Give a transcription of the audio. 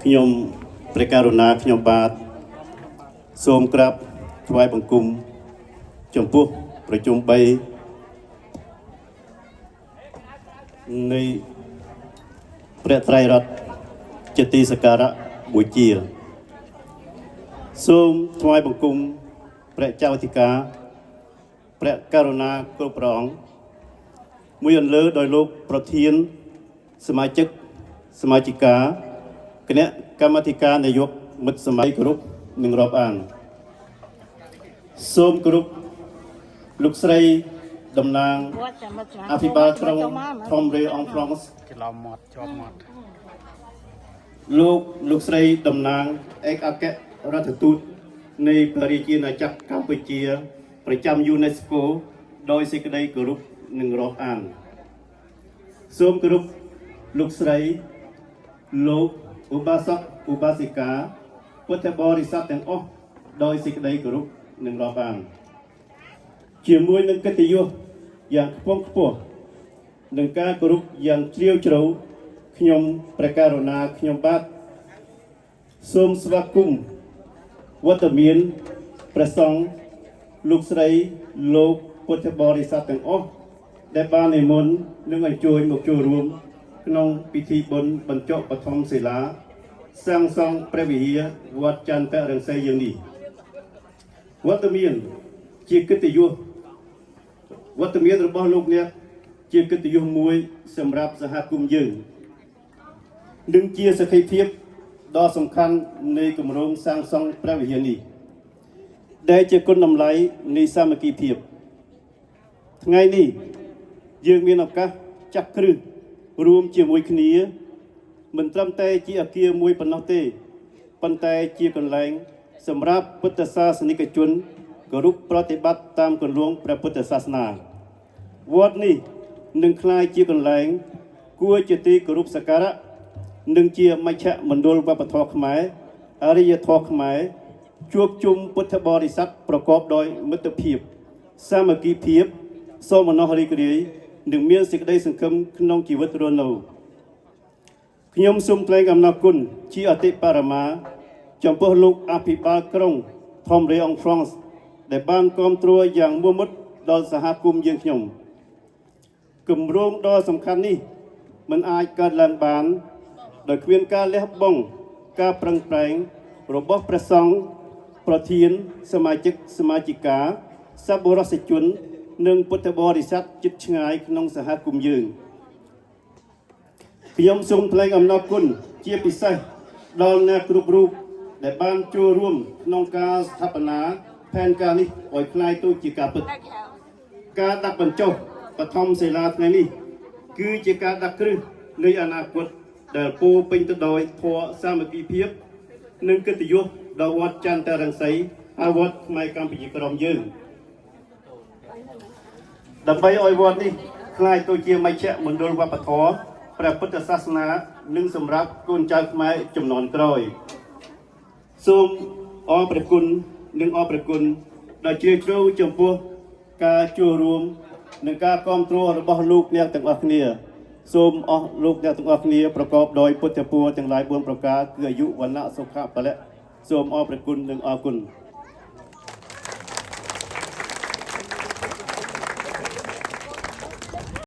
ខ្ញុំព្រះករុណាខ្ញុំបាទសូមក្រាបថ្វាយបង្គំចំពោះប្រជុំ3នៃព្រះត្រៃរតន៍ជាទីសក្ការៈបូជាសូមថ្វាយបង្គំព្រះចៅអធិការព្រះករុណាគ្រប់ព្រះអង្គមួយអន្លើដោយលោកប្រធានសមាជិកសមាជិកាគណៈកម្មាធិការនយោបាយមិត្តសម័យគ្រប់នឹងរាប់អានសូមគ្រប់លោកស្រីតំណាងអភិបាលក្រុងធំរេអងហ្វ្រង់សច្រឡំមាត់ជាប់មាត់លោកស្រីតំណាងឯកអគ្គរដ្ឋទូតនៃព្រះរាជាណាចក្រកម្ពុជាប្រចាំ UNESCO ដោយសេចក្តីគោរពនឹងរាប់អានសូមគោរពលោកស្រីលោកឧបាសកឧបាសិកាពុទ្ធបរិស័ទទាំងអស់ដោយសេចក្តីគោរពនឹងរាប់អានជាមួយនឹងកិត្តិយសយ៉ាងខ្ពង់ខ្ពស់នឹងការគោរពយ៉ាងជ្រាលជ្រៅខ្ញុំព្រះករុណាខ្ញុំបាទសូមស្វាគមន៍វត្តមានព្រះសង្ឃលោកស្រីលោកពុទ្ធបរិស័ទទាំងអស់ដែលបាននិមន្តនិងអញ្ជើញមកចូលរួមក្នុងពិធីបុណ្យបញ្ចុះបឋមសិលាសាងសង់ព្រះវិហារវត្តចន្ទរង្សីយើងនេះវត្តមានជាកិត្តិយសវត្តមានរបស់លោកអ្នកជាកិត្តិយសមួយសម្រាប់សហគមន៍យើងនិងជាសក្ខីភាពដ៏សំខាន់នៃគម្រោងសាងសង់ព្រះវិហារនេះដែលជាគុណតម្លៃនៃសាមគ្គីភាពថ្ងៃនេះយើងមានឱកាសចាក់គ្រឹះរួមជាមួយគ្នាមិនត្រឹមតែជាអគារមួយប៉ុណ្ណោះទេប៉ុន្តែជាកន្លែងសម្រាប់ពុទ្ធសាសនិកជនគោរពប្រតិបត្តិតាមគន្លងព្រះពុទ្ធសាសនាវត្តនេះនឹងក្លាយជាកន្លែងគួរជាទីគោរពសក្ការៈនិងជាមជ្ឈមណ្ឌលវប្បធម៌ខ្មែរអរិយធម៌ខ្មែរជួបជុំពុទ្ធបរិស័ទប្រកបដោយមិត្តភាពសាមគ្គីភាពសោមនស្សរីករាយនិងមានសេចក្តីសង្ឃឹមក្នុងជីវិតរស់នៅខ្ញុំសូមថ្លែងអំណរគុណជាអតិបរមាចំពោះលោកអភិបាលក្រុងធំរេអងហ្វ្រង់សដែលបានគាំទ្រយ៉ាងមោះមុតដល់សហគមន៍យើងខ្ញុំគម្រោងដ៏សំខាន់នេះមិនអាចកើតឡើងបានដោយគ្មានការលះបង់ការប្រឹងប្រែងរបស់ព្រះសង្ឃប្រធានសមាជិកសមាជិកាសប្បុរសជននិងពុទ្ធបរិស័ទជិតឆ្ងាយក្នុងសហគមន៍យើងខ្ញុំសូមថ្លែងអំណរគុណជាពិសេសដល់អ្នកគ្រប់រូបដែលបានចូលរួមក្នុងការស្ថាបនាផែនការនេះឲ្យคล้ายទៅជាការពិតការដាក់បញ្ចុះបឋមសិលាថ្ងៃនេះគឺជាការដាក់គ្រឹះនៃអនាគតដែលពោពេញទៅដោយធម៌សាមគ្គីភាពនិងកិត្តិយសដល់វត្តចន្ទរង្សីហើយវត្តខ្មែរកម្ពុជាក្រមយើងដើម្បីឲ្យវត្តនេះក្លាយទៅជាមជ្ឈមណ្ឌលវប្បធម៌ព្រះពុទ្ធសាសនានិងសម្រាប់កូនចៅខ្មែរជំនាន់ក្រោយសូមអរព្រគុណនិងអរព្រគុណដល់ជ្រាលជ្រៅចំពោះការចូលរួមនិងការគាំទ្ររបស់លោកអ្នកទាំងអស់គ្នាសូមអស់លោកអ្នកទាំងអស់គ្នាប្រកបដោយពុទ្ធពរទាំងឡាយ4ប្រការគឺអាយុវណ្ណៈសុខៈពលៈសូមអរព្រគុណនិងអរគុណ